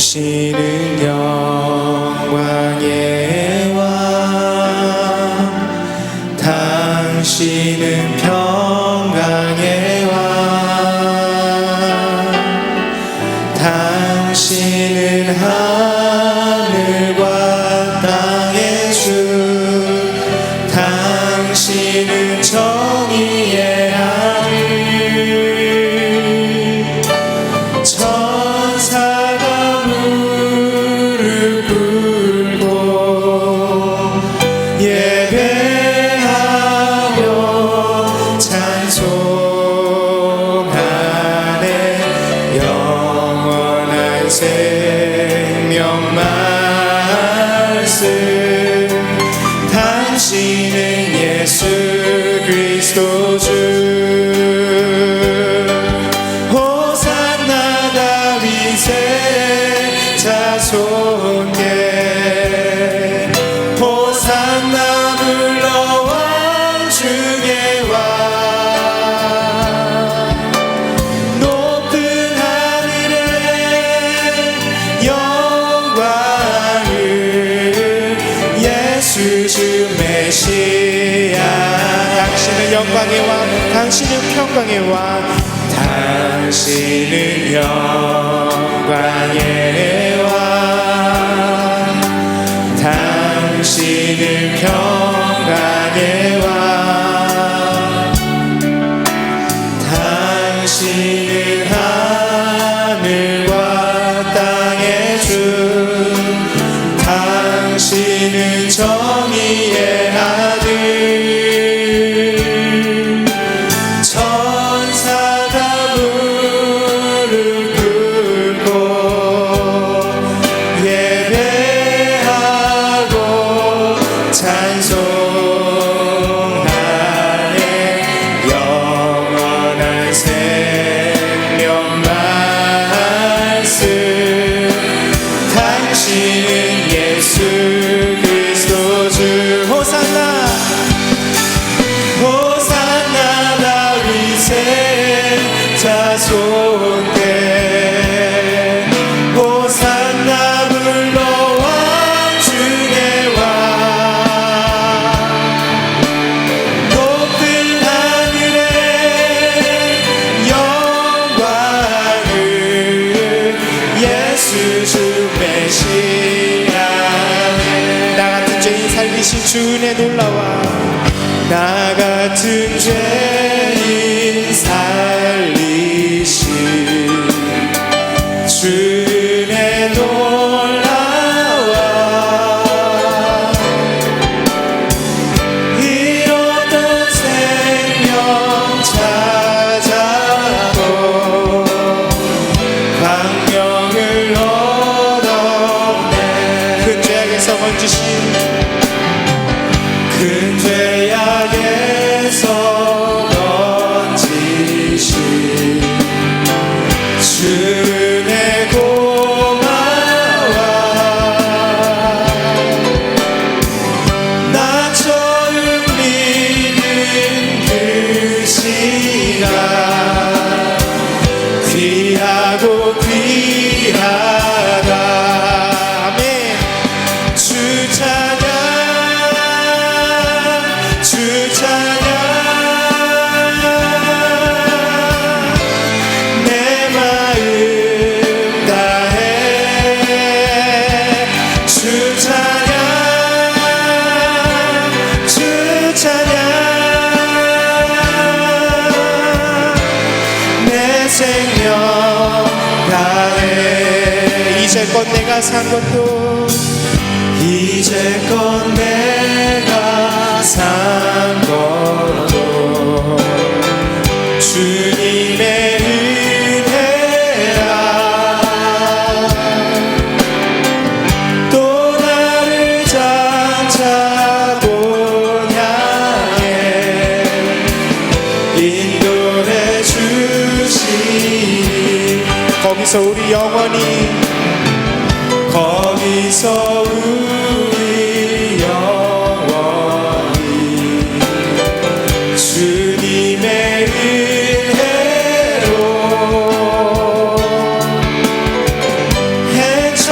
오시는 영광의 왕, 당신은 평강의 왕, 당신은 하늘과 땅의 주, 당신은 정의의 아들, 천사가 무릎 꿇고 예배하며 찬송하네. 영원한 생명 말씀, 당신은 예수 그리스도 주. 호산나 다윗의 자손께, 호산나 물러왕 중의 왕, 높은 하늘에 영광을 예수 주 메시아. 당신은 영광의 왕, 당신은 평강의 왕, 당신은 영광의 왕, 당신은 평강의 왕, 당신은 하늘과 땅의 주, 당신은 정의의 아들, 천사가 무릎 꿇고 예배하고 찬송하네. 영원한 생명 말씀, 당신은 예수 그리스도 주. 호산나, 호산나 다윗의 자손께, 호산나 물러왕 중의 왕, 높은 하늘에 영광을 예수 주 메시아. 나 같은 죄인 살리신 주 은혜 놀라와, 나 같은 죄인 살리신 주 은혜 놀라와, 잃었던 생명 찾아고 광명을 얻었네. 큰 죄악에서 건지신, 큰 죄악에서 건지신 주 은혜 고마워. 나 처음 믿은 그 시간, 귀하고 귀하다. 아멘. 주 찬양, 주 찬양, 내 마음 다해. 주 찬양, 주 찬양, 내 생명 다해. 이제껏 내가 산 것도, 이제껏 내가 산 것도 주님의 은혜라. 또 나를 장차 본 향해 인도해 주시니. 거기서 우리 영원히, 거기서 우리 영원히 주님의 은혜로 헤쳐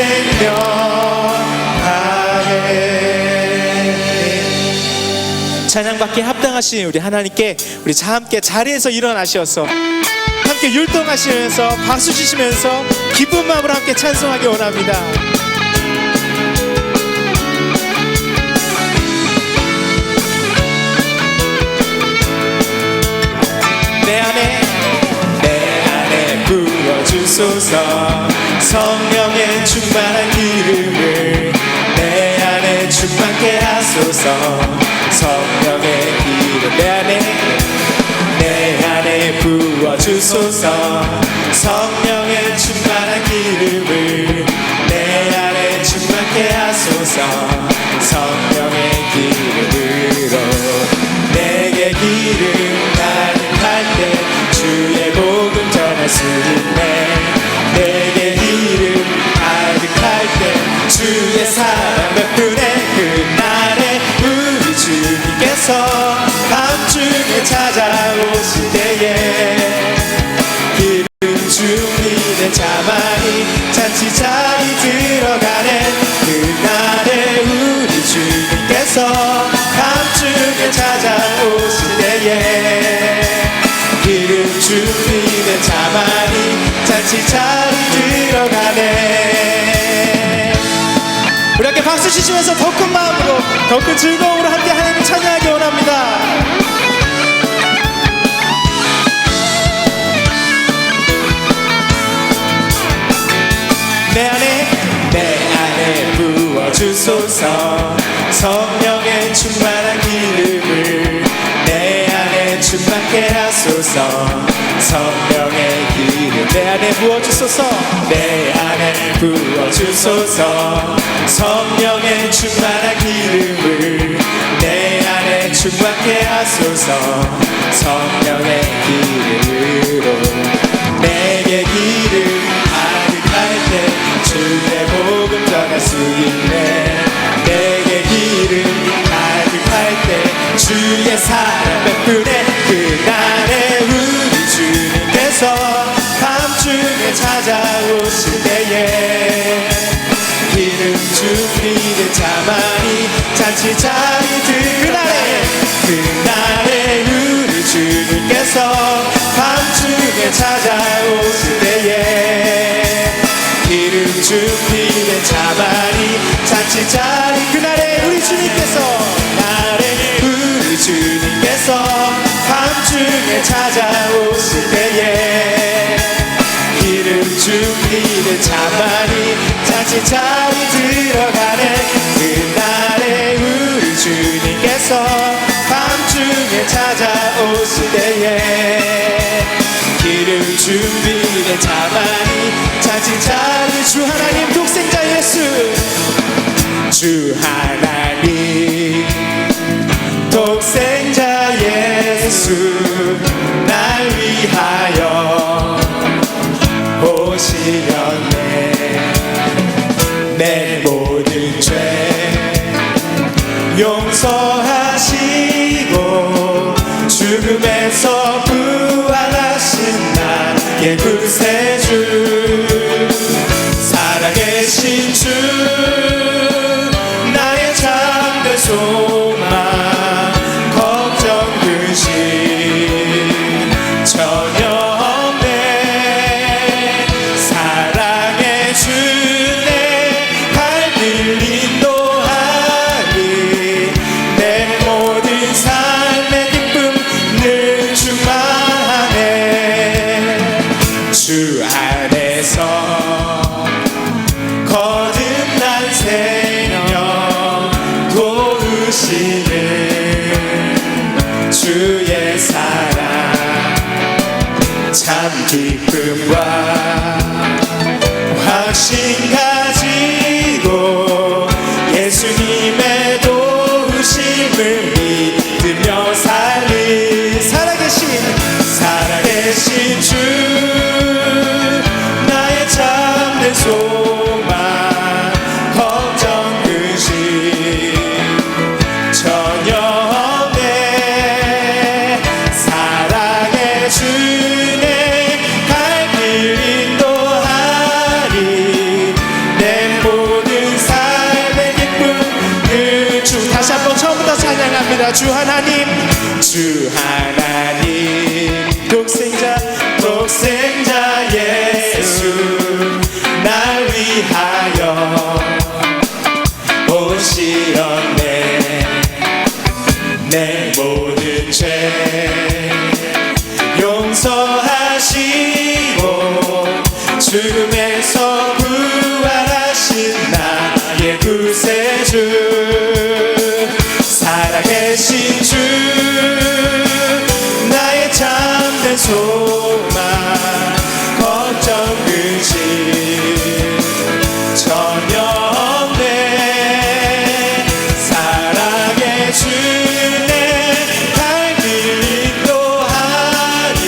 생명하네. 찬양받기에 합당하신 우리 하나님께 우리 자 함께 자리에서 일어나셔서 함께 율동하시면서 박수 치시면서 기쁜 마음으로 함께 찬송하기 원합니다. 내 안에 부어주소서. 성령의 충만한 기름을 내 안에 충만케 하소서. 성령의 기름 내 안에 부어주소서. 성령의 충만한 기름을 내 안에 충만케 하소서. 성령의 기름으로 내게 기름 가득할 때 주의 복음 전할 수 있네. 내게 기름 가득할 때 주의 사랑 베푸네. 그날에 우리 주님께서 밤중에 찾아오실 때에 기름 준비된 자만이 잔치 자리 들어가네. 그날에 우리 주님께서 밤중에 찾아오실 때에 기름 준비된 자만이 잔치 자리 들어가네. 우리 함께 박수 치시면서 더 큰 마음으로 더 큰 즐거움으로 함께 하나님을 찬양하기 원합니다. 내 안에 부어주소서. 성령의 충만한 기름을 내 안에 충만케 하소서. 성령의 기름 내 안에 부어주소서. 내 안에 부어주소서. 성령의 충만한 기름을 내 안에 충만케 하소서. 성령의 기름으로 내게 기름 가득할 때 주의 복음 전할 수 있네. 내게 기름 가득할 때 주의 사랑 베푸네. 그날에 우리 주님께서 밤중에 찾아오실 때에 기름 준비된 자만이 잔치 자리 그날에 우리 주님께서 밤중에 찾아오실 때에 기름 준비된 자만이 잔치 자리 그날에 우리 주님께서 밤중에 찾아오실 때에 기름 준비된 자만이 잔치 자리 들어가네. 그날에 우리 주님께서 밤중에 찾아오실 때에 기름 준비된 자만이 잔치 자리 주 하나님 독생자 예수 주 하나님 독생자 예수 날 위하여 오시렸네. 내 모든 죄 용서하시고 죽음에서 부활하신 나의 구세주 살아계신 주 나의 참된 소망 걱정 근심 전혀 없네. 사랑의 주내 발길 인도하니 내 모든 삶의 기쁨 늘 충만하네. 찬양합니다. 주 하나님, 주 하나님, 독생자 예수 날 위하여 오시었네. 내 모든 죄 용서하시고 죽음에서 부활하신 나의 구세주, 살아계신 주, 나의 참된 소망, 걱정 의심 전혀 없네. 사랑의 주내 갈 길 인도하리.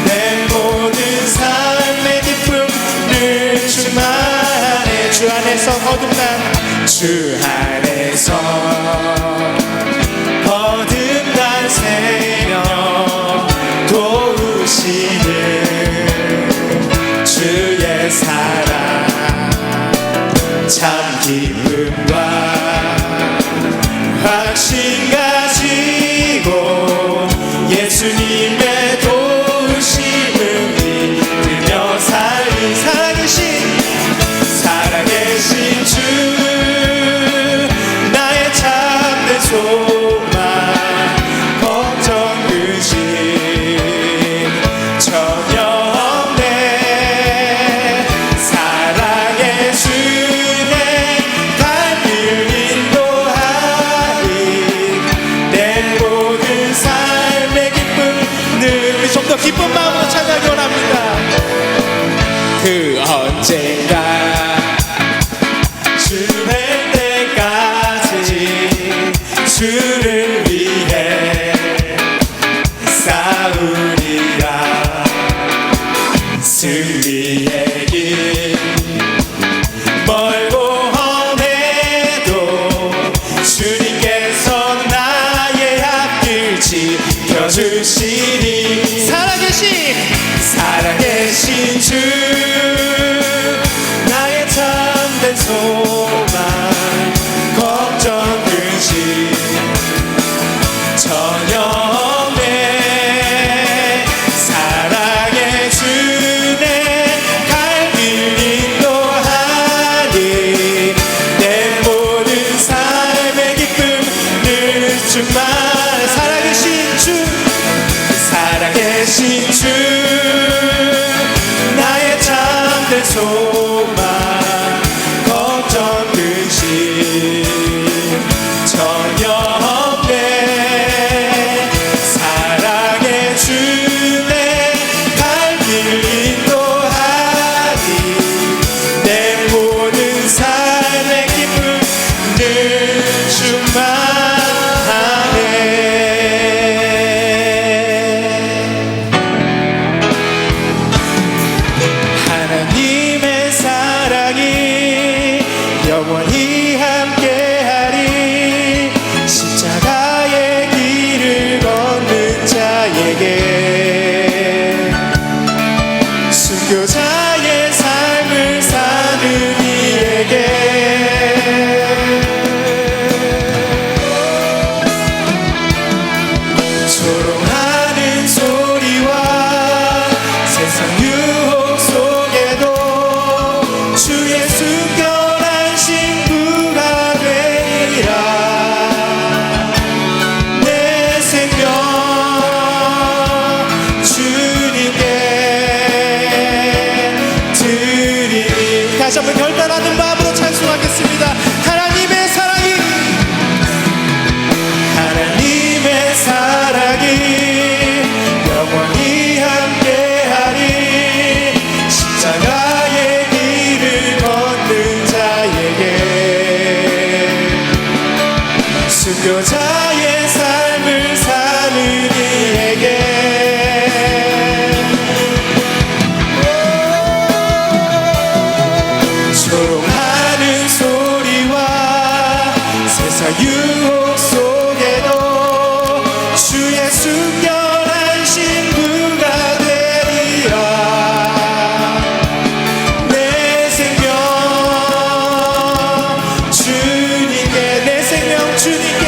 내 모든 삶의 기쁨을 주만에, 주 안에서 거듭난, 주 안에서 거듭난 생명 도우시는 주의 사랑, 참 기쁨과 확신 가지고 예수님의 도우심을 믿으며 살리. 살아계신 주, 나의 참된 소망, 걱정 의심 전혀 없네. 사랑의 주내 갈 길 인도하리. 내 모든 삶의 기쁨, 늘 우리 좀 더 기쁜 마음으로 찬양하기 원합니다. 그 언젠가 주의 때까지 주를 위해 싸우리라. 승리의 길 멀고 험해도 주님께서 나의 앞길 지켜주시니. 살아계신 주, 나의 참된 소망, 걱정 의심 전혀 없네. 사랑의 주내 갈 길 인도하리. 내 모든 삶의 기쁨 늘 주만. 살아계신 주, 나의 참된 소망, 걱정 의심 전혀 없네. 사랑의 주내 갈 길 인도하리. 내 모든 삶의 기쁨 늘 주만. 영원히 함께하리. 십자가의 길을 걷는 자에게, 순교자의 삶을 사는 이에게, 조롱하는 소리와 세상 유혹 속에도 주의 순결한 신부가 되리라. 내 생명 주님께 드리니. 다시 한번 결단하는 마음으로 찬송하겠습니다. 하나님의 사랑이, 하나님의 사랑이 영원히 함께하리. 십자가의 길을 걷는 자에게, 순교자의 삶을 사는 이에게, 조롱하는 소리와 세상 유혹 속에도 주의 순결한 신부가 되리라. 내 생명 주님께, 내 생명 주님께,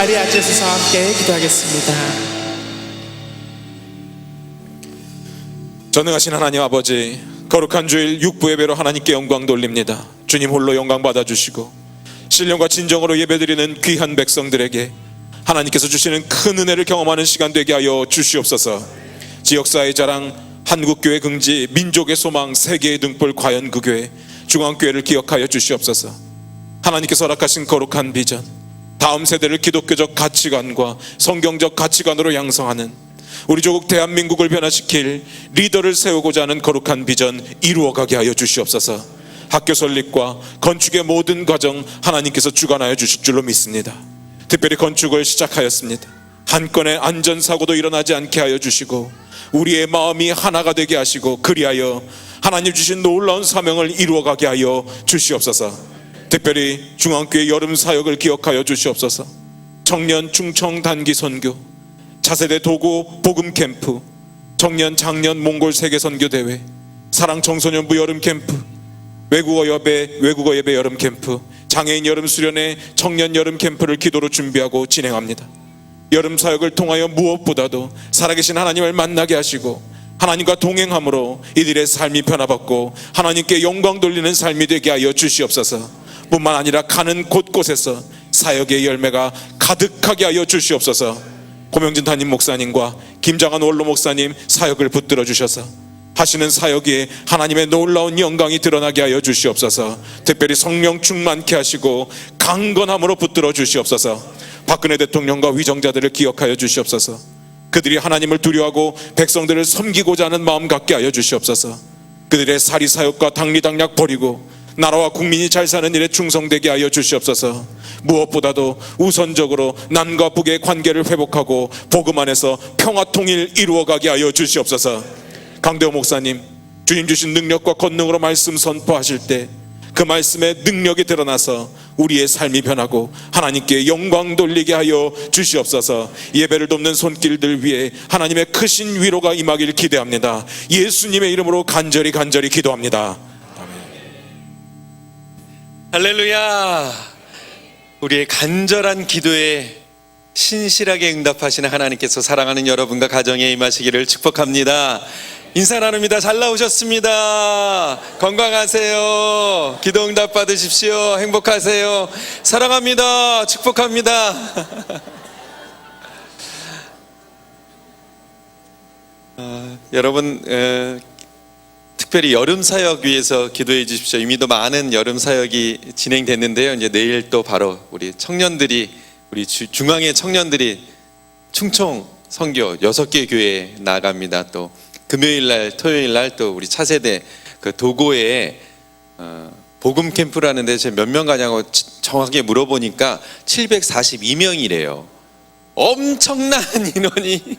자리에 앉으셔서 함께 기도하겠습니다. 전능하신 하나님 아버지, 거룩한 주일 육부 예배로 하나님께 영광 돌립니다. 주님 홀로 영광 받아주시고 신령과 진정으로 예배드리는 귀한 백성들에게 하나님께서 주시는 큰 은혜를 경험하는 시간 되게 하여 주시옵소서. 지역사회의 자랑, 한국교회 긍지, 민족의 소망, 세계의 등불 과연그교회 중앙교회를 기억하여 주시옵소서. 하나님께서 허락하신 거룩한 비전, 다음 세대를 기독교적 가치관과 성경적 가치관으로 양성하는 우리 조국 대한민국을 변화시킬 리더를 세우고자 하는 거룩한 비전 이루어가게 하여 주시옵소서. 학교 설립과 건축의 모든 과정 하나님께서 주관하여 주실 줄로 믿습니다. 특별히 건축을 시작하였습니다. 한 건의 안전사고도 일어나지 않게 하여 주시고 우리의 마음이 하나가 되게 하시고 그리하여 하나님 주신 놀라운 사명을 이루어가게 하여 주시옵소서. 특별히 중앙교회 여름 사역을 기억하여 주시옵소서. 청년 충청 단기 선교, 차세대 도구 복음 캠프, 청년 장년 몽골 세계 선교 대회, 사랑 청소년부 여름 캠프, 외국어 예배 여름 캠프, 장애인 여름 수련회, 청년 여름 캠프를 기도로 준비하고 진행합니다. 여름 사역을 통하여 무엇보다도 살아계신 하나님을 만나게 하시고 하나님과 동행함으로 이들의 삶이 변화받고 하나님께 영광 돌리는 삶이 되게 하여 주시옵소서. 뿐만 아니라 가는 곳곳에서 사역의 열매가 가득하게 하여 주시옵소서. 고명진 담임 목사님과 김장한 원로 목사님 사역을 붙들어 주셔서 하시는 사역에 하나님의 놀라운 영광이 드러나게 하여 주시옵소서. 특별히 성령 충만케 하시고 강건함으로 붙들어 주시옵소서. 박근혜 대통령과 위정자들을 기억하여 주시옵소서. 그들이 하나님을 두려워하고 백성들을 섬기고자 하는 마음 갖게 하여 주시옵소서. 그들의 사리사욕과 당리당략 버리고 나라와 국민이 잘 사는 일에 충성되게 하여 주시옵소서. 무엇보다도 우선적으로 남과 북의 관계를 회복하고 복음 안에서 평화 통일 이루어가게 하여 주시옵소서. 강대호 목사님, 주님 주신 능력과 권능으로 말씀 선포하실 때 그 말씀의 능력이 드러나서 우리의 삶이 변하고 하나님께 영광 돌리게 하여 주시옵소서. 예배를 돕는 손길들 위에 하나님의 크신 위로가 임하길 기대합니다. 예수님의 이름으로 간절히 기도합니다. 할렐루야. 우리의 간절한 기도에 신실하게 응답하시는 하나님께서 사랑하는 여러분과 가정에 임하시기를 축복합니다. 인사 나눕니다. 잘 나오셨습니다. 건강하세요. 기도 응답 받으십시오. 행복하세요. 사랑합니다. 축복합니다. 여러분, 특별히 여름 사역 위해서 기도해 주십시오. 이미도 많은 여름 사역이 진행됐는데요. 이제 내일 또 바로 우리 청년들이, 우리 중앙의 청년들이 충청 선교 6개 교회에 나갑니다. 또 금요일 날, 토요일 날 또 우리 차세대 그 도고에 복음 캠프라는데 제가 몇 명 가냐고 정확하게 물어보니까 742명이래요. 엄청난 인원이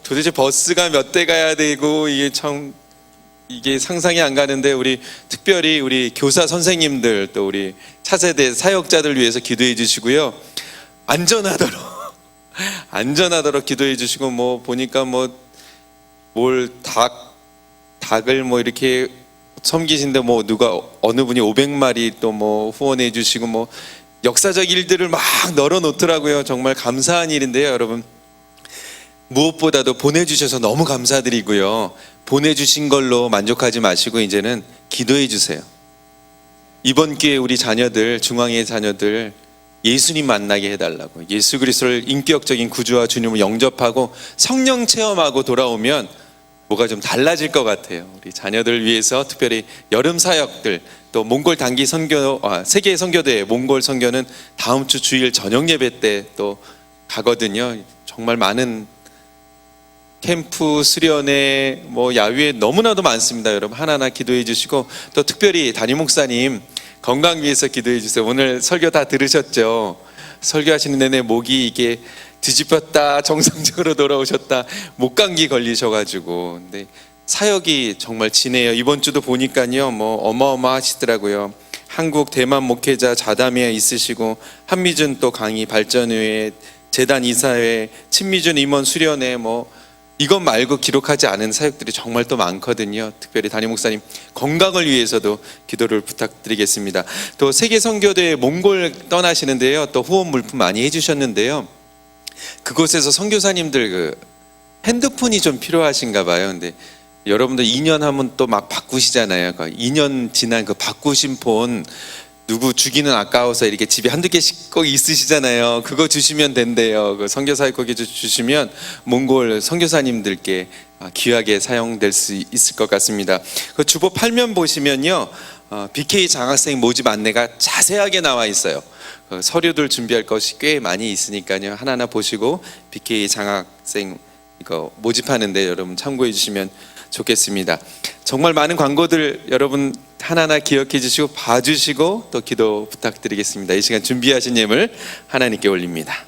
도대체 버스가 몇 대 가야 되고 이게 상상이 안 가는데 우리 특별히 우리 교사 선생님들 또 우리 차세대 사역자들 위해서 기도해 주시고요. 안전하도록 기도해 주시고 뭐 보니까 닭을 이렇게 섬기신데 누가 어느 분이 500마리 또 후원해 주시고 역사적 일들을 막 널어 놓더라고요. 정말 감사한 일인데요, 여러분. 무엇보다도 보내주셔서 너무 감사드리고요. 보내주신 걸로 만족하지 마시고 이제는 기도해 주세요. 이번 기회에 우리 자녀들, 중앙의 자녀들 예수님 만나게 해달라고, 예수 그리스도를 인격적인 구주와 주님을 영접하고 성령 체험하고 돌아오면 뭐가 좀 달라질 것 같아요. 우리 자녀들 위해서 특별히 여름 사역들, 또 몽골 단기 선교, 세계 선교대 몽골 선교는 다음 주 주일 저녁 예배 때 또 가거든요. 정말 많은 캠프, 수련회, 야유회 너무나도 많습니다. 여러분 하나하나 기도해 주시고, 또 특별히 담임 목사님 건강 위해서 기도해 주세요. 오늘 설교 다 들으셨죠? 설교하시는 내내 목이 이게 뒤집혔다, 정상적으로 돌아오셨다, 목감기 걸리셔가지고. 근데 사역이 정말 진해요. 이번 주도 보니까요, 어마어마하시더라고요. 한국 대만 목회자 자담회 있으시고, 한미준 또 강의 발전회, 재단 이사회, 친미준 임원 수련회, 이것 말고 기록하지 않은 사역들이 정말 또 많거든요. 특별히 담임 목사님 건강을 위해서도 기도를 부탁드리겠습니다. 또 세계 선교대 몽골 떠나시는데요. 또 후원 물품 많이 해주셨는데요. 그곳에서 선교사님들 그 핸드폰이 좀 필요하신가 봐요. 근데 여러분들 2년 하면 또 막 바꾸시잖아요. 2년 지난 그 바꾸신 폰 누구 주기는 아까워서 이렇게 집에 한두 개씩 꼭 있으시잖아요. 그거 주시면 된대요. 그 선교사역 거기 주시면 몽골 선교사님들께 귀하게 사용될 수 있을 것 같습니다. 그 주보 8면 보시면요, BK 장학생 모집 안내가 자세하게 나와 있어요. 그 서류들 준비할 것이 꽤 많이 있으니까요. 하나하나 보시고 BK 장학생 이거 모집하는데 여러분 참고해 주시면 좋겠습니다. 정말 많은 광고들 여러분 하나하나 기억해 주시고 봐주시고 또 기도 부탁드리겠습니다. 이 시간 준비하신 예물 하나님께 올립니다.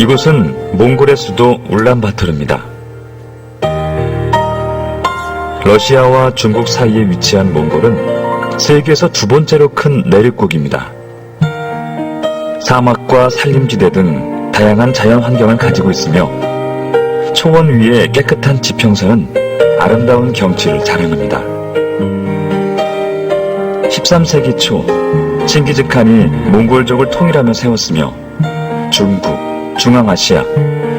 이곳은 몽골의 수도 울란바토르입니다. 러시아와 중국 사이에 위치한 몽골은 세계에서 두 번째로 큰 내륙국입니다. 사막과 산림지대 등 다양한 자연 환경을 가지고 있으며 초원 위에 깨끗한 지평선은 아름다운 경치를 자랑합니다. 13세기 초 칭기즈칸이 몽골족을 통일하며 세웠으며 중국, 중앙아시아,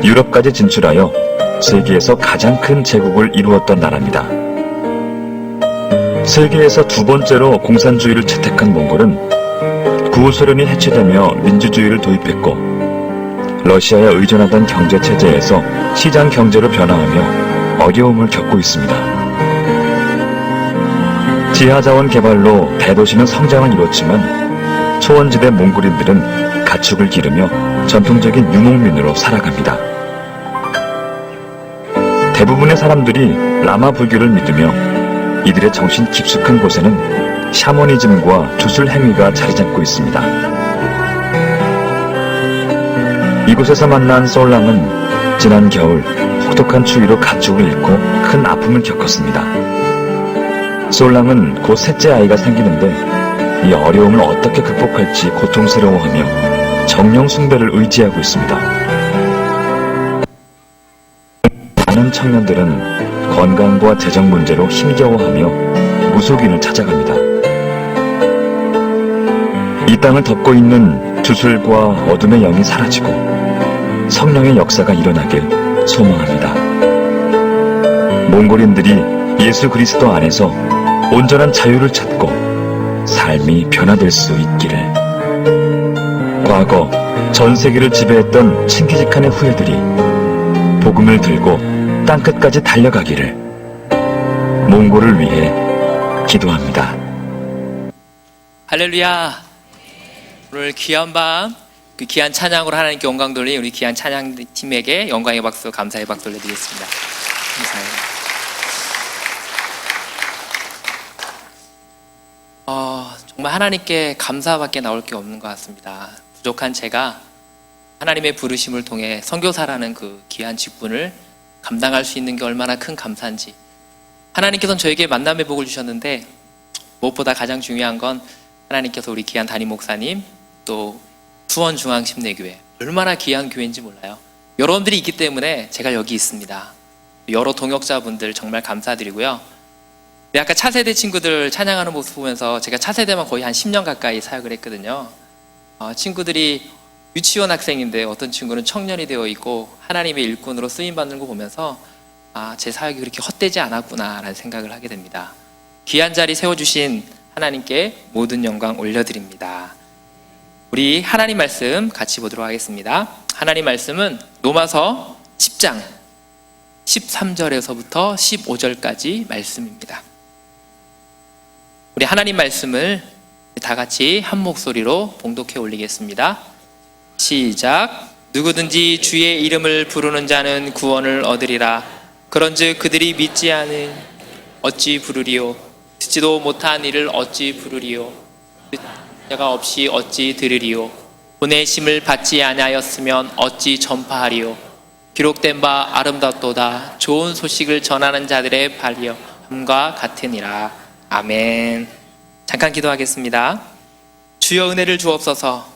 유럽까지 진출하여 세계에서 가장 큰 제국을 이루었던 나라입니다. 세계에서 두 번째로 공산주의를 채택한 몽골은 구소련이 해체되며 민주주의를 도입했고 러시아에 의존하던 경제체제에서 시장 경제로 변화하며 어려움을 겪고 있습니다. 지하자원 개발로 대도시는 성장을 이뤘지만 초원지대 몽골인들은 가축을 기르며 전통적인 유목민으로 살아갑니다. 대부분의 사람들이 라마 불교를 믿으며 이들의 정신 깊숙한 곳에는 샤머니즘과 주술 행위가 자리 잡고 있습니다. 이곳에서 만난 솔랑은 지난 겨울 혹독한 추위로 가축을 잃고 큰 아픔을 겪었습니다. 솔랑은 곧 셋째 아이가 생기는데 이 어려움을 어떻게 극복할지 고통스러워하며 정령 숭배를 의지하고 있습니다. 많은 청년들은 건강과 재정 문제로 힘겨워하며 무속인을 찾아갑니다. 이 땅을 덮고 있는 주술과 어둠의 영이 사라지고 성령의 역사가 일어나길 소망합니다. 몽골인들이 예수 그리스도 안에서 온전한 자유를 찾고 삶이 변화될 수 있기를. 과거 전 세계를 지배했던 칭기즈칸의 후예들이 복음을 들고 땅끝까지 달려가기를 몽골을 위해 기도합니다. 할렐루야. 오늘 귀한 밤, 그 귀한 찬양으로 하나님께 영광 돌린 우리 귀한 찬양팀에게 영광의 박수, 감사의 박수 올려드리겠습니다. 감사해요. 정말 하나님께 감사밖에 나올 게 없는 것 같습니다. 부족한 제가 하나님의 부르심을 통해 선교사라는 그 귀한 직분을 감당할 수 있는 게 얼마나 큰 감사인지, 하나님께서는 저에게 만남의 복을 주셨는데 무엇보다 가장 중요한 건 하나님께서 우리 귀한 담임 목사님, 또 수원중앙심내교회, 얼마나 귀한 교회인지 몰라요. 여러분들이 있기 때문에 제가 여기 있습니다. 여러 동역자분들 정말 감사드리고요. 아까 차세대 친구들 찬양하는 모습 보면서 제가 차세대만 거의 한 10년 가까이 사역을 했거든요. 친구들이 유치원 학생인데 어떤 친구는 청년이 되어 있고 하나님의 일꾼으로 쓰임받는 거 보면서 제 사역이 그렇게 헛되지 않았구나 라는 생각을 하게 됩니다. 귀한 자리 세워주신 하나님께 모든 영광 올려드립니다. 우리 하나님 말씀 같이 보도록 하겠습니다. 하나님 말씀은 로마서 10장 13절에서부터 15절까지 말씀입니다. 우리 하나님 말씀을 다 같이 한 목소리로 봉독해 올리겠습니다. 시작. 누구든지 주의 이름을 부르는 자는 구원을 얻으리라. 그런즉 그들이 믿지 않은 어찌 부르리요? 듣지도 못한 이를 어찌 부르리요? 자가 없이 어찌 들으리요? 보내심을 받지 아니하였으면 어찌 전파하리요? 기록된 바 아름답도다. 좋은 소식을 전하는 자들의 발휘함과 같으니라. 아멘. 잠깐 기도하겠습니다. 주여 은혜를 주옵소서.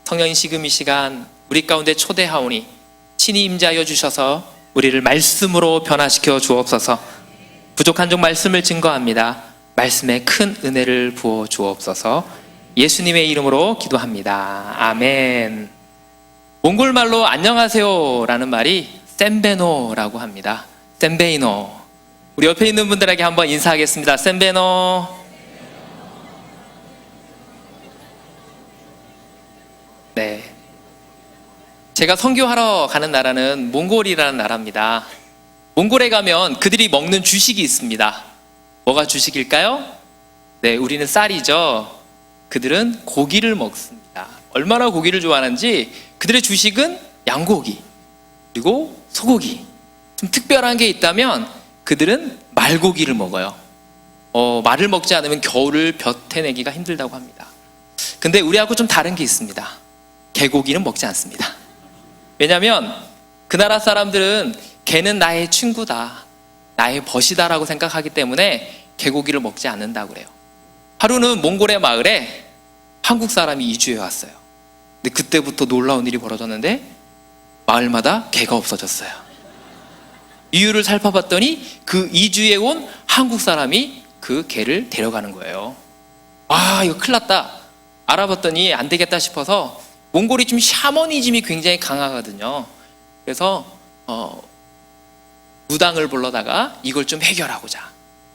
성령님 지금 이 시간 우리 가운데 초대하오니 친히 임재하여 주셔서 우리를 말씀으로 변화시켜 주옵소서. 부족한 종 말씀을 증거합니다. 말씀에 큰 은혜를 부어 주옵소서. 예수님의 이름으로 기도합니다. 아멘. 몽골말로 안녕하세요 라는 말이 셈베노라고 합니다. 셈베이노. 우리 옆에 있는 분들에게 한번 인사하겠습니다. 셈베노. 네. 제가 선교하러 가는 나라는 몽골이라는 나라입니다. 몽골에 가면 그들이 먹는 주식이 있습니다. 뭐가 주식일까요? 네, 우리는 쌀이죠. 그들은 고기를 먹습니다. 얼마나 고기를 좋아하는지 그들의 주식은 양고기 그리고 소고기. 좀 특별한 게 있다면 그들은 말고기를 먹어요. 말을 먹지 않으면 겨울을 버텨내기가 힘들다고 합니다. 근데 우리하고 좀 다른 게 있습니다. 개고기는 먹지 않습니다. 왜냐하면 그 나라 사람들은 개는 나의 친구다, 나의 벗이다라고 생각하기 때문에 개고기를 먹지 않는다고 그래요. 하루는 몽골의 마을에 한국 사람이 이주해 왔어요. 근데 그때부터 놀라운 일이 벌어졌는데 마을마다 개가 없어졌어요. 이유를 살펴봤더니 그 이주해 온 한국 사람이 그 개를 데려가는 거예요. 아, 이거 큰일 났다. 알아봤더니 안 되겠다 싶어서, 몽골이 좀 샤머니즘이 굉장히 강하거든요. 그래서 무당을 불러다가 이걸 좀 해결하고자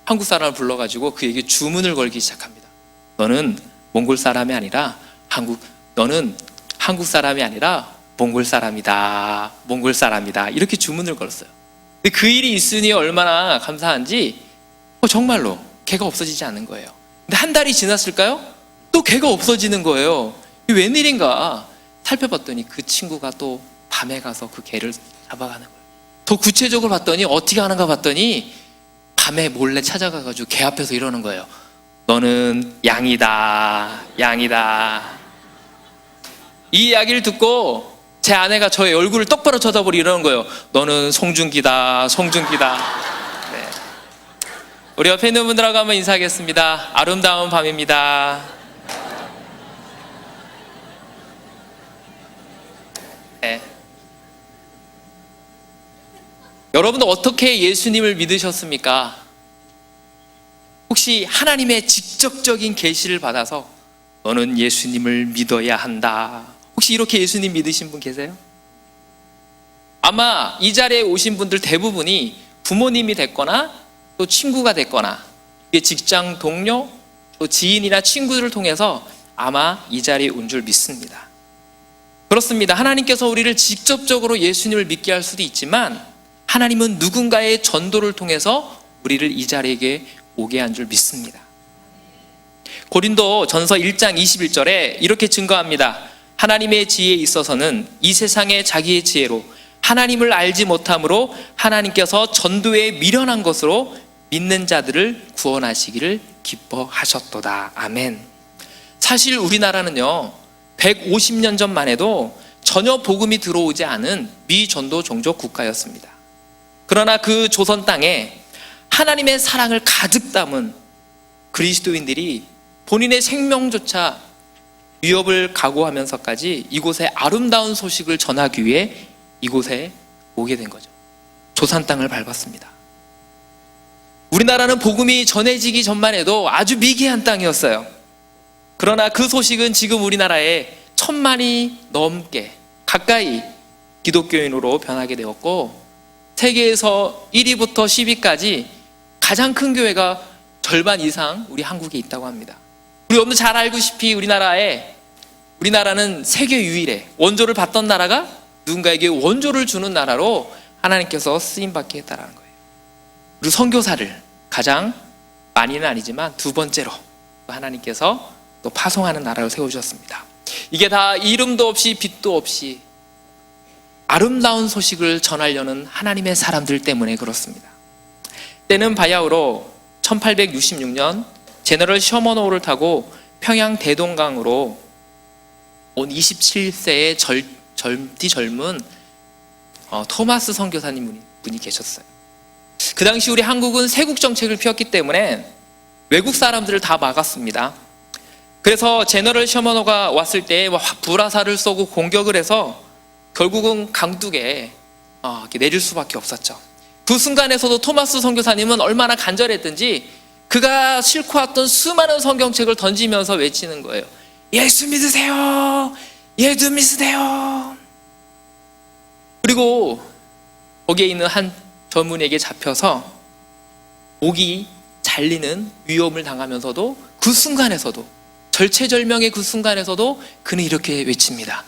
한국 사람을 불러가지고 그에게 주문을 걸기 시작합니다. 너는 몽골 사람이 아니라 너는 한국 사람이 아니라 몽골 사람이다. 몽골 사람이다. 이렇게 주문을 걸었어요. 근데 그 일이 있으니 얼마나 감사한지 정말로 개가 없어지지 않는 거예요. 근데 한 달이 지났을까요? 또 개가 없어지는 거예요. 이게 웬일인가 살펴봤더니 그 친구가 또 밤에 가서 그 개를 잡아가는 거예요. 더 구체적으로 봤더니 어떻게 하는가 봤더니 밤에 몰래 찾아가가지고 개 앞에서 이러는 거예요. 너는 양이다, 양이다. 이 이야기를 듣고 제 아내가 저의 얼굴을 똑바로 쳐다보고 이러는 거예요. 너는 송중기다, 송중기다. 네. 우리 옆에 있는 분들하고 한번 인사하겠습니다. 아름다운 밤입니다. 네. 여러분은 어떻게 예수님을 믿으셨습니까? 혹시 하나님의 직접적인 계시를 받아서 너는 예수님을 믿어야 한다, 혹시 이렇게 예수님 믿으신 분 계세요? 아마 이 자리에 오신 분들 대부분이 부모님이 됐거나 또 친구가 됐거나 직장 동료, 또 지인이나 친구들을 통해서 아마 이 자리에 온 줄 믿습니다. 그렇습니다. 하나님께서 우리를 직접적으로 예수님을 믿게 할 수도 있지만 하나님은 누군가의 전도를 통해서 우리를 이 자리에 오게 한 줄 믿습니다. 고린도 전서 1장 21절에 이렇게 증거합니다. 하나님의 지혜에 있어서는 이 세상의 자기의 지혜로 하나님을 알지 못함으로 하나님께서 전도에 미련한 것으로 믿는 자들을 구원하시기를 기뻐하셨도다. 아멘. 사실 우리나라는요 150년 전만 해도 전혀 복음이 들어오지 않은 미전도 종족 국가였습니다. 그러나 그 조선 땅에 하나님의 사랑을 가득 담은 그리스도인들이 본인의 생명조차 위협을 각오하면서까지 이곳에 아름다운 소식을 전하기 위해 이곳에 오게 된 거죠. 조선 땅을 밟았습니다. 우리나라는 복음이 전해지기 전만 해도 아주 미개한 땅이었어요. 그러나 그 소식은 지금 우리나라에 1000만이 넘게 가까이 기독교인으로 변하게 되었고, 세계에서 1위부터 10위까지 가장 큰 교회가 절반 이상 우리 한국에 있다고 합니다. 우리 여러분도 잘 알고시피 우리나라는 세계 유일의 원조를 받던 나라가 누군가에게 원조를 주는 나라로 하나님께서 쓰임받게 했다는 거예요. 그리고 선교사를 가장 많이는 아니지만 두 번째로 하나님께서 또 파송하는 나라를 세우셨습니다. 이게 다 이름도 없이 빛도 없이 아름다운 소식을 전하려는 하나님의 사람들 때문에 그렇습니다. 때는 바야흐로 1866년 제너럴 셔먼호를 타고 평양 대동강으로 온 27세의 젊은 토마스 선교사님 분이 계셨어요. 그 당시 우리 한국은 세국 정책을 펴왔기 때문에 외국 사람들을 다 막았습니다. 그래서 제너럴 셔먼호가 왔을 때 불화살을 쏘고 공격을 해서 결국은 강둑에 이렇게 내릴 수밖에 없었죠. 그 순간에서도 토마스 선교사님은 얼마나 간절했든지 그가 싣고 왔던 수많은 성경책을 던지면서 외치는 거예요. 예수 믿으세요. 예수 믿으세요. 그리고 거기에 있는 한 젊은이에게 잡혀서 목이 잘리는 위험을 당하면서도 그 순간에서도, 절체절명의 그 순간에서도 그는 이렇게 외칩니다.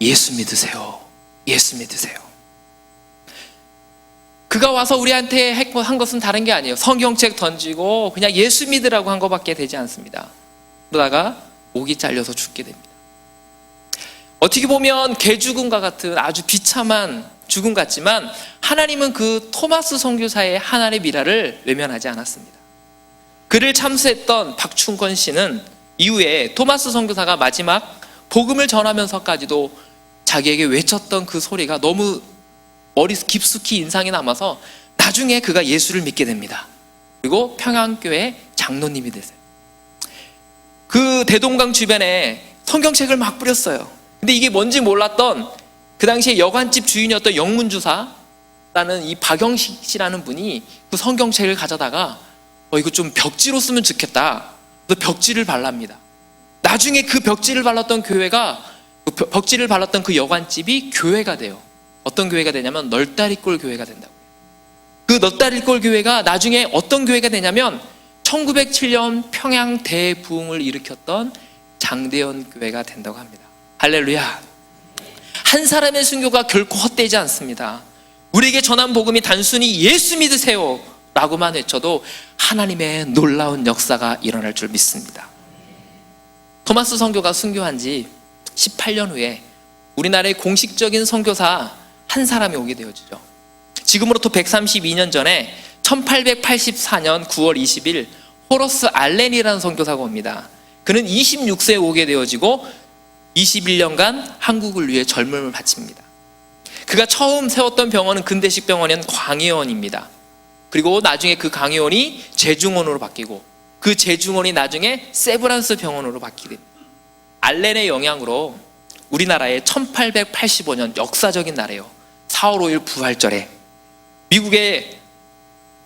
예수 믿으세요. 예수 믿으세요. 그가 와서 우리한테 한 것은 다른 게 아니에요. 성경책 던지고 그냥 예수 믿으라고 한 것밖에 되지 않습니다. 그러다가 목이 잘려서 죽게 됩니다. 어떻게 보면 개죽음과 같은 아주 비참한 죽음 같지만 하나님은 그 토마스 선교사의 하나님의 미라를 외면하지 않았습니다. 그를 참수했던 박충건 씨는 이후에 토마스 선교사가 마지막 복음을 전하면서까지도 자기에게 외쳤던 그 소리가 너무 머리 깊숙이 인상이 남아서 나중에 그가 예수를 믿게 됩니다. 그리고 평양교회 장로님이 되세요. 그 대동강 주변에 성경책을 막 뿌렸어요. 근데 이게 뭔지 몰랐던 그 당시에 여관집 주인이었던 영문주사라는 이 박영식 씨라는 분이 그 성경책을 가져다가 이거 좀 벽지로 쓰면 좋겠다. 그래서 벽지를 발랍니다. 나중에 그 벽지를 발랐던 교회가 벽지를 발랐던 그 여관집이 교회가 돼요. 어떤 교회가 되냐면 널다리꼴 교회가 된다고요. 그 널다리꼴 교회가 나중에 어떤 교회가 되냐면 1907년 평양 대부흥을 일으켰던 장대현 교회가 된다고 합니다. 할렐루야. 한 사람의 순교가 결코 헛되지 않습니다. 우리에게 전한 복음이 단순히 예수 믿으세요 라고만 외쳐도 하나님의 놀라운 역사가 일어날 줄 믿습니다. 토마스 선교가 순교한 지 18년 후에 우리나라의 공식적인 선교사 한 사람이 오게 되어지죠. 지금으로부터 132년 전에 1884년 9월 20일 호러스 알렌이라는 선교사가 옵니다. 그는 26세에 오게 되어지고 21년간 한국을 위해 젊음을 바칩니다. 그가 처음 세웠던 병원은 근대식 병원인 광의원입니다. 그리고 나중에 그 광의원이 제중원으로 바뀌고 그 제중원이 나중에 세브란스 병원으로 바뀌게 됩니다. 알렌의 영향으로 우리나라에 1885년 역사적인 날이에요. 4월 5일 부활절에 미국의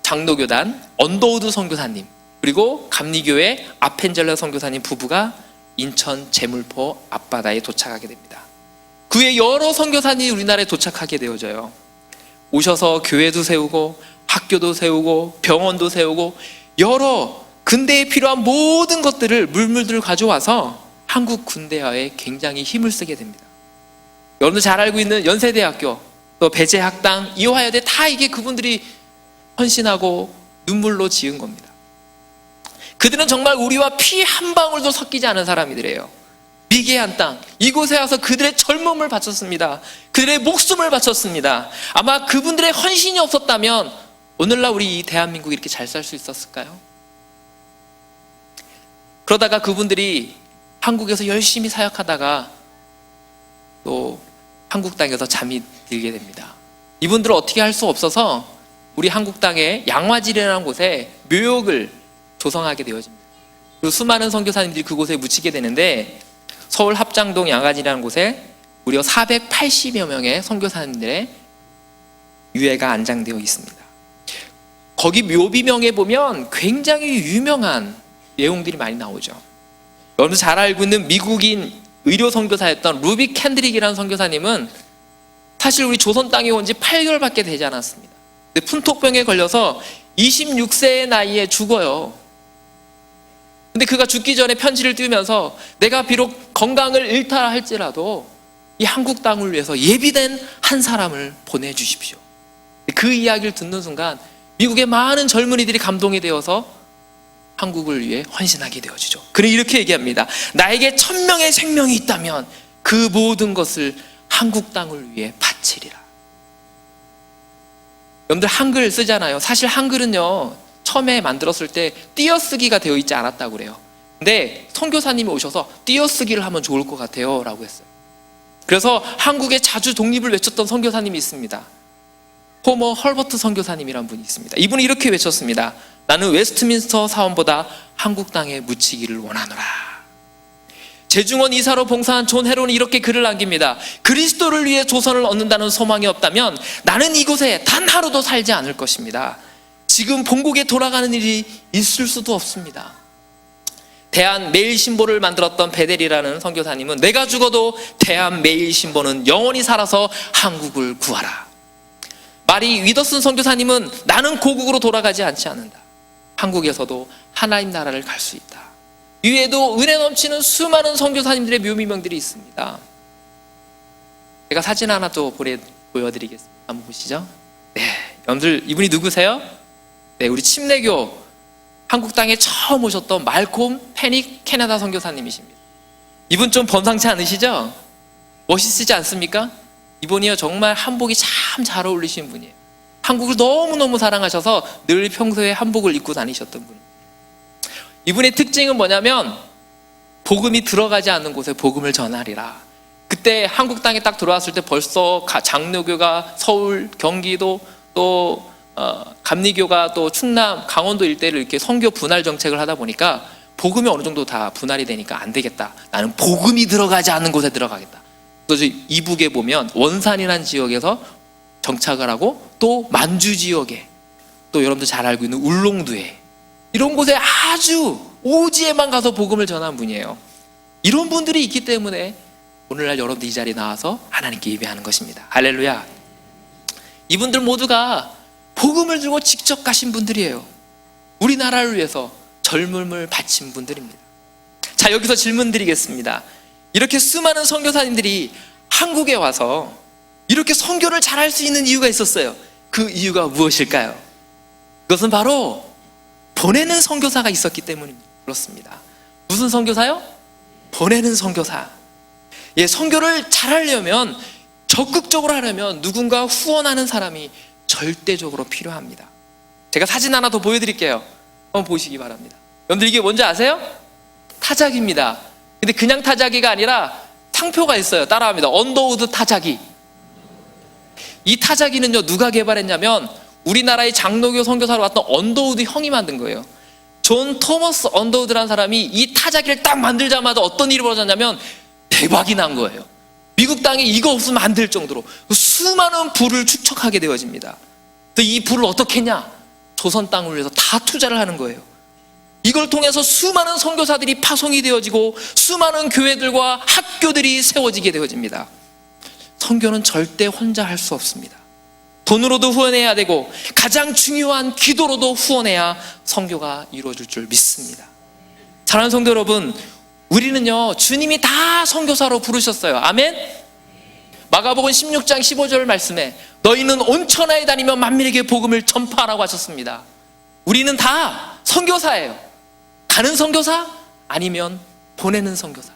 장로교단 언더우드 선교사님 그리고 감리교회 아펜젤러 선교사님 부부가 인천 제물포 앞바다에 도착하게 됩니다. 그 후에 여러 선교사님이 우리나라에 도착하게 되어져요. 오셔서 교회도 세우고 학교도 세우고 병원도 세우고 여러 근대에 필요한 모든 것들을 물물들 가져와서 한국 군대화에 굉장히 힘을 쓰게 됩니다. 여러분들 잘 알고 있는 연세대학교, 또 배재학당, 이화여대 다 이게 그분들이 헌신하고 눈물로 지은 겁니다. 그들은 정말 우리와 피 한 방울도 섞이지 않은 사람이더래요. 미개한 땅, 이곳에 와서 그들의 젊음을 바쳤습니다. 그들의 목숨을 바쳤습니다. 아마 그분들의 헌신이 없었다면 오늘날 우리 이 대한민국이 이렇게 잘 살 수 있었을까요? 그러다가 그분들이 한국에서 열심히 사역하다가 또 한국 땅에서 잠이 들게 됩니다. 이분들을 어떻게 할 수 없어서 우리 한국 땅에 양화질이라는 곳에 묘역을 조성하게 되어집니다. 그리고 수많은 선교사님들이 그곳에 묻히게 되는데 서울 합장동 양화질이라는 곳에 무려 480여 명의 선교사님들의 유해가 안장되어 있습니다. 거기 묘비명에 보면 굉장히 유명한 내용들이 많이 나오죠. 여러분 잘 알고 있는 미국인 의료 선교사였던 루비 캔드릭이라는 선교사님은 사실 우리 조선 땅에 온 지 8개월밖에 되지 않았습니다. 근데 푼톡병에 걸려서 26세의 나이에 죽어요. 근데 그가 죽기 전에 편지를 띄우면서 내가 비록 건강을 잃다 할지라도 이 한국 땅을 위해서 예비된 한 사람을 보내주십시오. 그 이야기를 듣는 순간 미국의 많은 젊은이들이 감동이 되어서 한국을 위해 헌신하게 되어지죠. 그는 이렇게 얘기합니다. 나에게 1000명의 생명이 있다면 그 모든 것을 한국 땅을 위해 바치리라. 여러분들 한글 쓰잖아요. 사실 한글은요 처음에 만들었을 때 띄어쓰기가 되어 있지 않았다고 그래요. 근데 선교사님이 오셔서 띄어쓰기를 하면 좋을 것 같아요 라고 했어요. 그래서 한국에 자주 독립을 외쳤던 선교사님이 있습니다. 호머 헐버트 선교사님이란 분이 있습니다. 이분이 이렇게 외쳤습니다. 나는 웨스트민스터 사원보다 한국 땅에 묻히기를 원하노라. 제중원 이사로 봉사한 존 헤론이 이렇게 글을 남깁니다. 그리스도를 위해 조선을 얻는다는 소망이 없다면 나는 이곳에 단 하루도 살지 않을 것입니다. 지금 본국에 돌아가는 일이 있을 수도 없습니다. 대한매일신보를 만들었던 베델이라는 선교사님은 내가 죽어도 대한매일신보는 영원히 살아서 한국을 구하라. 마리 위더슨 선교사님은 나는 고국으로 돌아가지 않지 않는다. 한국에서도 하나님 나라를 갈 수 있다. 이외에도 은혜 넘치는 수많은 선교사님들의 묘미명들이 있습니다. 제가 사진 하나 또 보여드리겠습니다. 한번 보시죠. 네, 여러분들 이분이 누구세요? 네, 우리 침례교 한국 땅에 처음 오셨던 말콤 패닉 캐나다 선교사님이십니다. 이분 좀 범상치 않으시죠? 멋있으시지 않습니까? 이분이요 정말 한복이 참 잘 어울리신 분이에요. 한국을 너무너무 사랑하셔서 늘 평소에 한복을 입고 다니셨던 분. 이분의 특징은 뭐냐면 복음이 들어가지 않는 곳에 복음을 전하리라. 그때 한국 땅에 딱 들어왔을 때 벌써 장로교가 서울, 경기도 또 감리교가 또 충남, 강원도 일대를 이렇게 선교 분할 정책을 하다 보니까 복음이 어느 정도 다 분할이 되니까 안 되겠다. 나는 복음이 들어가지 않는 곳에 들어가겠다. 그래서 이북에 보면 원산이라는 지역에서 정착을 하고 또 만주 지역에 또 여러분들 잘 알고 있는 울릉도에 이런 곳에 아주 오지에만 가서 복음을 전한 분이에요. 이런 분들이 있기 때문에 오늘날 여러분들 이 자리에 나와서 하나님께 예배하는 것입니다. 할렐루야. 이분들 모두가 복음을 들고 직접 가신 분들이에요. 우리나라를 위해서 젊음을 바친 분들입니다. 자, 여기서 질문 드리겠습니다. 이렇게 수많은 선교사님들이 한국에 와서 이렇게 선교를 잘할 수 있는 이유가 있었어요. 그 이유가 무엇일까요? 그것은 바로 보내는 선교사가 있었기 때문입니다. 그렇습니다. 무슨 선교사요? 보내는 선교사. 예, 선교를 잘하려면, 적극적으로 하려면 누군가 후원하는 사람이 절대적으로 필요합니다. 제가 사진 하나 더 보여드릴게요. 한번 보시기 바랍니다. 여러분들 이게 뭔지 아세요? 타자기입니다. 근데 그냥 타자기가 아니라 상표가 있어요. 따라합니다. 언더우드 타자기. 이 타자기는요, 누가 개발했냐면 우리나라의 장로교 선교사로 왔던 언더우드 형이 만든 거예요. 존 토머스 언더우드라는 사람이 이 타자기를 딱 만들자마자 어떤 일이 벌어졌냐면 대박이 난 거예요. 미국 땅에 이거 없으면 안 될 정도로 수많은 불을 축적하게 되어집니다. 이 불을 어떻게 했냐? 조선 땅을 위해서 다 투자를 하는 거예요. 이걸 통해서 수많은 선교사들이 파송이 되어지고 수많은 교회들과 학교들이 세워지게 되어집니다. 선교는 절대 혼자 할 수 없습니다. 돈으로도 후원해야 되고 가장 중요한 기도로도 후원해야 선교가 이루어질 줄 믿습니다. 사랑하는 성도 여러분, 우리는요 주님이 다 선교사로 부르셨어요. 아멘. 마가복음 16장 15절 말씀에 너희는 온 천하에 다니며 만민에게 복음을 전파하라고 하셨습니다. 우리는 다 선교사예요. 가는 선교사 아니면 보내는 선교사.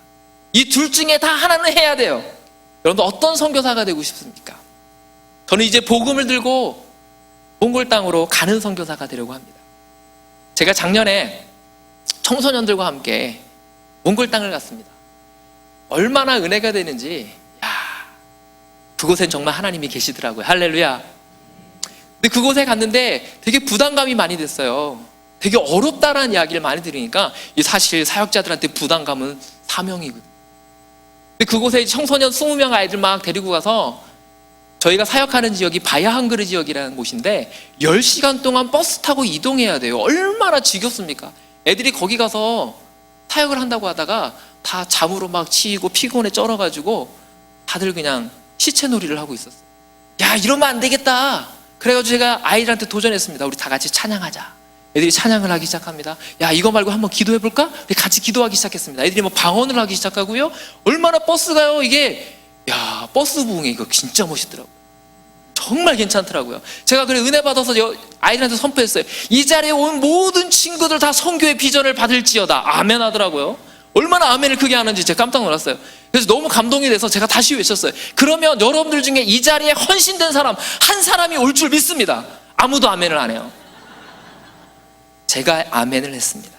이 둘 중에 다 하나는 해야 돼요. 여러분 어떤 선교사가 되고 싶습니까? 저는 이제 복음을 들고 몽골 땅으로 가는 선교사가 되려고 합니다. 제가 작년에 청소년들과 함께 몽골 땅을 갔습니다. 얼마나 은혜가 되는지, 그곳엔 정말 하나님이 계시더라고요. 할렐루야. 근데 그곳에 갔는데 되게 부담감이 많이 됐어요. 되게 어렵다라는 이야기를 많이 들으니까 사실 사역자들한테 부담감은 사명이거든요. 근데 그곳에 청소년 20명 아이들 막 데리고 가서 저희가 사역하는 지역이 바야한그르 지역이라는 곳인데 10시간 동안 버스 타고 이동해야 돼요. 얼마나 지겹습니까? 애들이 거기 가서 사역을 한다고 하다가 다 잠으로 막 치이고 피곤에 쩔어가지고 다들 그냥 시체놀이를 하고 있었어요. 야, 이러면 안 되겠다. 그래가지고 제가 아이들한테 도전했습니다. 우리 다 같이 찬양하자. 애들이 찬양을 하기 시작합니다. 야, 이거 말고 한번 기도해볼까? 우리 같이 기도하기 시작했습니다. 애들이 뭐 방언을 하기 시작하고요. 얼마나 버스가요 이게, 야, 버스 부흥이 이거 진짜 멋있더라고요. 정말 괜찮더라고요. 제가 그래 은혜 받아서 아이들한테 선포했어요. 이 자리에 온 모든 친구들 다 선교의 비전을 받을지어다. 아멘 하더라고요. 얼마나 아멘을 크게 하는지 제가 깜짝 놀랐어요. 그래서 너무 감동이 돼서 제가 다시 외쳤어요. 그러면 여러분들 중에 이 자리에 헌신된 사람 한 사람이 올 줄 믿습니다. 아무도 아멘을 안 해요. 제가 아멘을 했습니다.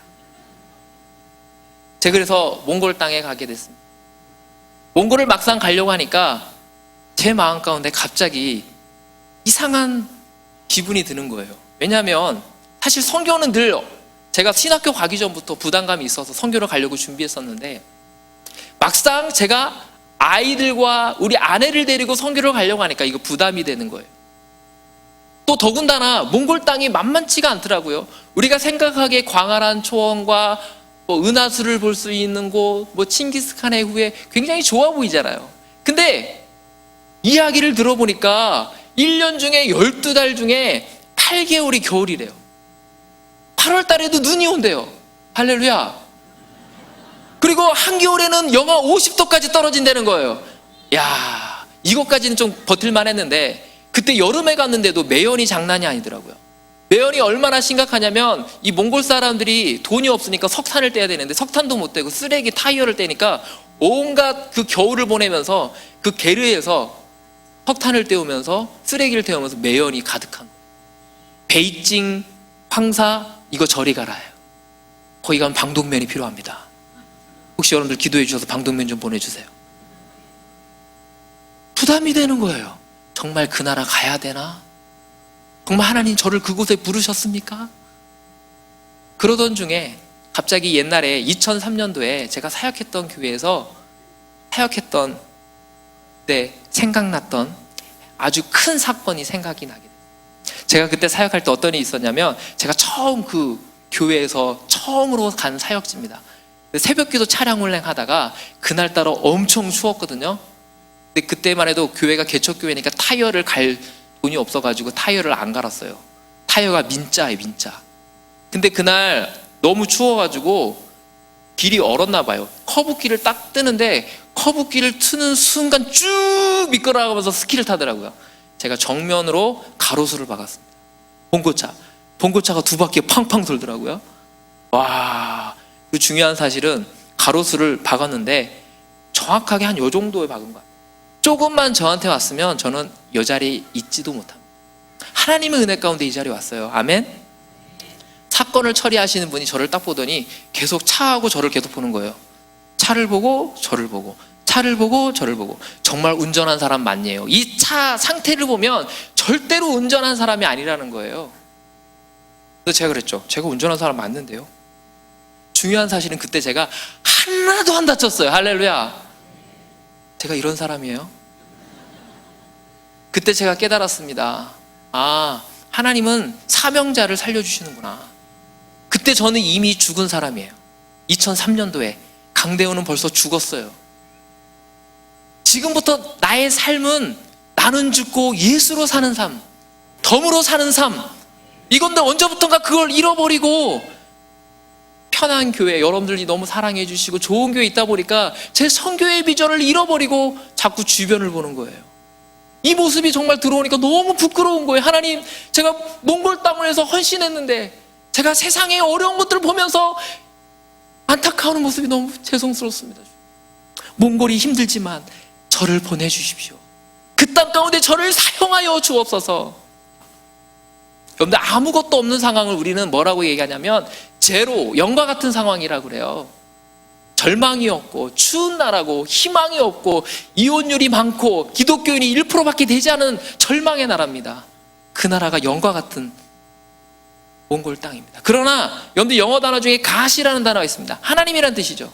제가 그래서 몽골 땅에 가게 됐습니다. 몽골을 막상 가려고 하니까 제 마음 가운데 갑자기 이상한 기분이 드는 거예요. 왜냐하면 사실 선교는 늘 제가 신학교 가기 전부터 부담감이 있어서 선교를 가려고 준비했었는데 막상 제가 아이들과 우리 아내를 데리고 선교를 가려고 하니까 이거 부담이 되는 거예요. 또 더군다나 몽골 땅이 만만치가 않더라고요. 우리가 생각하기에 광활한 초원과 뭐 은하수를 볼 수 있는 곳, 뭐 칭기스칸의 후에 굉장히 좋아 보이잖아요. 근데 이야기를 들어보니까 1년 중에 12달 중에 8개월이 겨울이래요. 8월 달에도 눈이 온대요. 할렐루야. 그리고 한겨울에는 영하 50도까지 떨어진다는 거예요. 야, 이것까지는 좀 버틸만 했는데 그때 여름에 갔는데도 매연이 장난이 아니더라고요. 매연이 얼마나 심각하냐면 이 몽골 사람들이 돈이 없으니까 석탄을 떼야 되는데 석탄도 못 떼고 쓰레기 타이어를 떼니까 온갖 그 겨울을 보내면서 그 게르에서 석탄을 떼우면서 쓰레기를 태우면서 매연이 가득한 거예요. 베이징, 황사, 이거 저리 가라요. 거기 가면 방독면이 필요합니다. 혹시 여러분들 기도해 주셔서 방독면 좀 보내주세요. 부담이 되는 거예요. 정말 그 나라 가야 되나? 정말 하나님 저를 그곳에 부르셨습니까? 그러던 중에 갑자기 옛날에 2003년도에 제가 사역했던 교회에서 사역했던 때 생각났던 아주 큰 사건이 생각이 나게 됐어요. 제가 그때 사역할 때 어떤 일이 있었냐면 제가 처음 그 교회에서 처음으로 간 사역지입니다. 새벽기도 차량 운행하다가 그날따라 엄청 추웠거든요. 근데 그때만 해도 교회가 개척교회니까 타이어를 갈 돈이 없어가지고 타이어를 안 갈았어요. 타이어가 민짜예요, 민짜. 근데 그날 너무 추워가지고 길이 얼었나 봐요. 커브길을 딱 뜨는데 커브길을 트는 순간 쭉 미끄러가면서 스키를 타더라고요. 제가 정면으로 가로수를 박았습니다. 봉고차가 두 바퀴 팡팡 돌더라고요. 와, 그 중요한 사실은 가로수를 박았는데 정확하게 한 요 정도에 박은 거예요. 조금만 저한테 왔으면 저는 이 자리에 있지도 못합니다. 하나님의 은혜 가운데 이 자리에 왔어요. 아멘. 사건을 처리하시는 분이 저를 딱 보더니 계속 차하고 저를 계속 보는 거예요. 차를 보고 저를 보고 차를 보고 저를 보고. 정말 운전한 사람 맞네요. 이 차 상태를 보면 절대로 운전한 사람이 아니라는 거예요. 그래서 제가 그랬죠. 제가 운전한 사람 맞는데요. 중요한 사실은 그때 제가 하나도 안 다쳤어요. 할렐루야. 제가 이런 사람이에요. 그때 제가 깨달았습니다. 아, 하나님은 사명자를 살려주시는구나. 그때 저는 이미 죽은 사람이에요. 2003년도에 강대호는 벌써 죽었어요. 지금부터 나의 삶은 나는 죽고 예수로 사는 삶, 덤으로 사는 삶. 이건데 언제부턴가 그걸 잃어버리고 편한 교회, 여러분들이 너무 사랑해 주시고 좋은 교회 있다 보니까 제 선교의 비전을 잃어버리고 자꾸 주변을 보는 거예요. 이 모습이 정말 들어오니까 너무 부끄러운 거예요. 하나님, 제가 몽골 땅을 위해서 헌신했는데 제가 세상의 어려운 것들을 보면서 안타까운 모습이 너무 죄송스럽습니다. 몽골이 힘들지만 저를 보내주십시오. 그 땅 가운데 저를 사용하여 주옵소서. 여러분들, 아무것도 없는 상황을 우리는 뭐라고 얘기하냐면 제로, 0과 같은 상황이라고 그래요. 절망이 없고 추운 나라고 희망이 없고 이혼율이 많고 기독교인이 1%밖에 되지 않은 절망의 나라입니다. 그 나라가 0과 같은 몽골 땅입니다. 그러나 여러분들, 영어 단어 중에 가시라는 단어가 있습니다. 하나님이란 뜻이죠.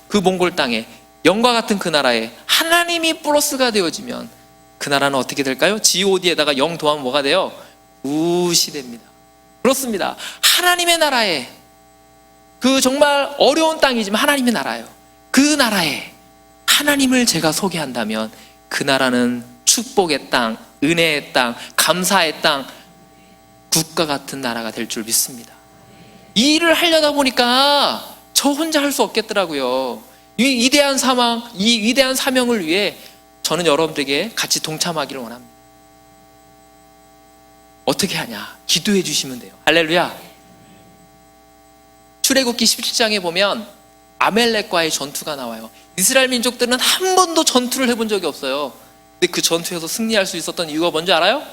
그 몽골 땅에 0과 같은 그 나라에 하나님이 플러스가 되어지면 그 나라는 어떻게 될까요? god에다가 0 더하면 뭐가 돼요? 굿이 됩니다. 그렇습니다. 하나님의 나라에, 그 정말 어려운 땅이지만 하나님의 나라예요. 그 나라에 하나님을 제가 소개한다면 그 나라는 축복의 땅, 은혜의 땅, 감사의 땅, 국가 같은 나라가 될 줄 믿습니다. 이 일을 하려다 보니까 저 혼자 할 수 없겠더라고요. 이 위대한 사명, 이 위대한 사명을 위해 저는 여러분들에게 같이 동참하기를 원합니다. 어떻게 하냐? 기도해 주시면 돼요. 할렐루야. 출애굽기 17장에 보면 아멜렉과의 전투가 나와요. 이스라엘 민족들은 한 번도 전투를 해본 적이 없어요. 근데 그 전투에서 승리할 수 있었던 이유가 뭔지 알아요?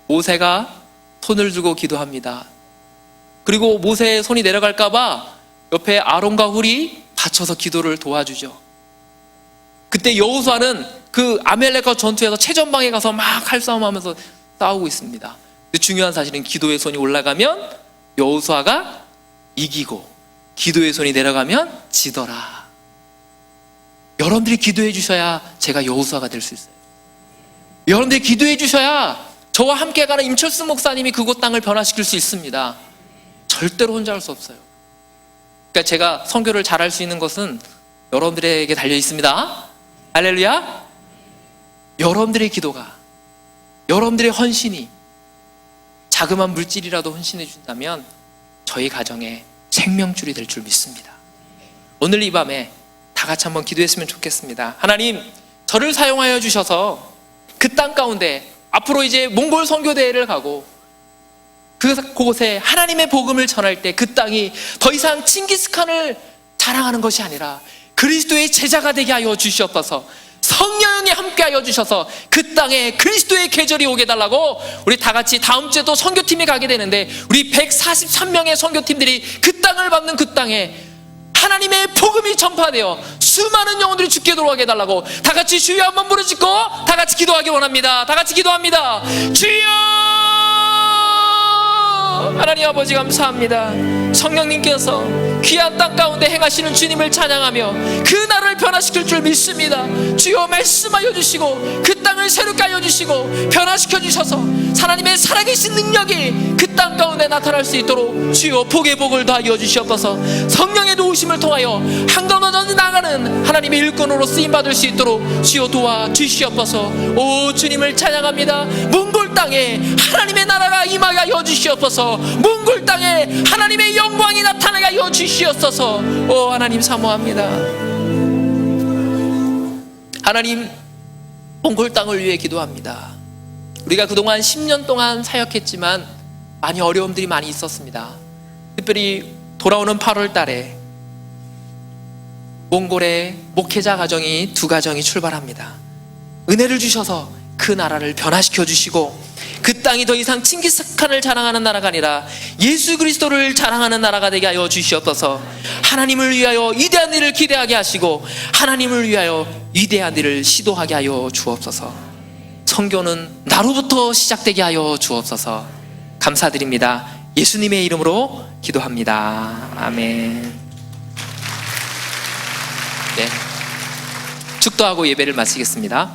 모세가 손을 들고 기도합니다. 그리고 모세의 손이 내려갈까 봐 옆에 아론과 훌이 받쳐서 기도를 도와주죠. 그때 여호수아는 그 아멜렉과 전투에서 최전방에 가서 막 칼싸움하면서 싸우고 있습니다. 근데 중요한 사실은 기도의 손이 올라가면 여호수아가 이기고 기도의 손이 내려가면 지더라. 여러분들이 기도해 주셔야 제가 여호수아가 될 수 있어요. 여러분들이 기도해 주셔야 저와 함께 가는 임철수 목사님이 그곳 땅을 변화시킬 수 있습니다. 절대로 혼자 할 수 없어요. 그러니까 제가 선교를 잘할 수 있는 것은 여러분들에게 달려 있습니다. 할렐루야. 여러분들의 기도가, 여러분들의 헌신이 자그마한 물질이라도 헌신해 준다면 저희 가정에 생명줄이 될 줄 믿습니다. 오늘 이 밤에 다 같이 한번 기도했으면 좋겠습니다. 하나님, 저를 사용하여 주셔서 그 땅 가운데 앞으로 이제 몽골 선교대회를 가고 그곳에 하나님의 복음을 전할 때 그 땅이 더 이상 칭기스칸을 자랑하는 것이 아니라 그리스도의 제자가 되게 하여 주시옵소서. 성령이 함께하여 주셔서 그 땅에 그리스도의 계절이 오게 달라고 우리 다 같이 다음 주에도 선교팀이 가게 되는데 우리 143명의 선교팀들이 그 땅을 밟는 그 땅에 하나님의 복음이 전파되어 수많은 영혼들이 죽게 돌아가게 해달라고 다 같이 주여 한번 부르짖고 다 같이 기도하기 원합니다. 다 같이 기도합니다. 주여! 하나님 아버지 감사합니다. 성령님께서 귀한 땅 가운데 행하시는 주님을 찬양하며 그 나라를 변화시킬 줄 믿습니다. 주여 말씀하여 주시고 그 땅을 새롭게 하여 주시고 변화시켜 주셔서 하나님의 살아계신 능력이 그 땅 가운데 나타날 수 있도록 주여 복의 복을 더하여 주시옵소서. 성령의 도우심을 통하여 한 걸음 더 나아가는 하나님의 일꾼으로 쓰임받을 수 있도록 주여 도와주시옵소서. 오 주님을 찬양합니다. 몽골 땅에 하나님의 나라가 임하게 하여 주시옵소서. 몽골 땅에 하나님의 영광이 나타나게 하여 주시옵소서. 오 하나님 사모합니다. 하나님 몽골 땅을 위해 기도합니다. 우리가 그동안 10년 동안 사역했지만 많이 어려움들이 많이 있었습니다. 특별히 돌아오는 8월 달에 몽골의 목회자 가정이 2가정이 출발합니다. 은혜를 주셔서 그 나라를 변화시켜 주시고 그 땅이 더 이상 칭기스칸을 자랑하는 나라가 아니라 예수 그리스도를 자랑하는 나라가 되게 하여 주시옵소서. 하나님을 위하여 위대한 일을 기대하게 하시고 하나님을 위하여 위대한 일을 시도하게 하여 주옵소서. 선교는 나로부터 시작되게 하여 주옵소서. 감사드립니다. 예수님의 이름으로 기도합니다. 아멘. 네, 축도하고 예배를 마치겠습니다.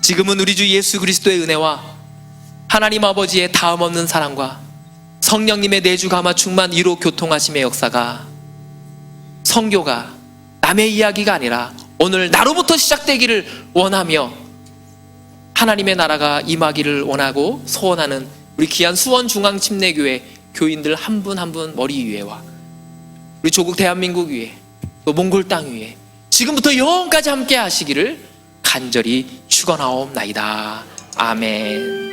지금은 우리 주 예수 그리스도의 은혜와 하나님 아버지의 다음 없는 사랑과 성령님의 내주 감화 충만 위로 교통하심의 역사가 선교가 남의 이야기가 아니라 오늘 나로부터 시작되기를 원하며 하나님의 나라가 임하기를 원하고 소원하는 우리 귀한 수원중앙침례교회 교인들 한 분 한 분 머리 위에와 우리 조국 대한민국 위에 또 몽골 땅 위에 지금부터 영원까지 함께 하시기를 간절히 축원하옵나이다. 아멘.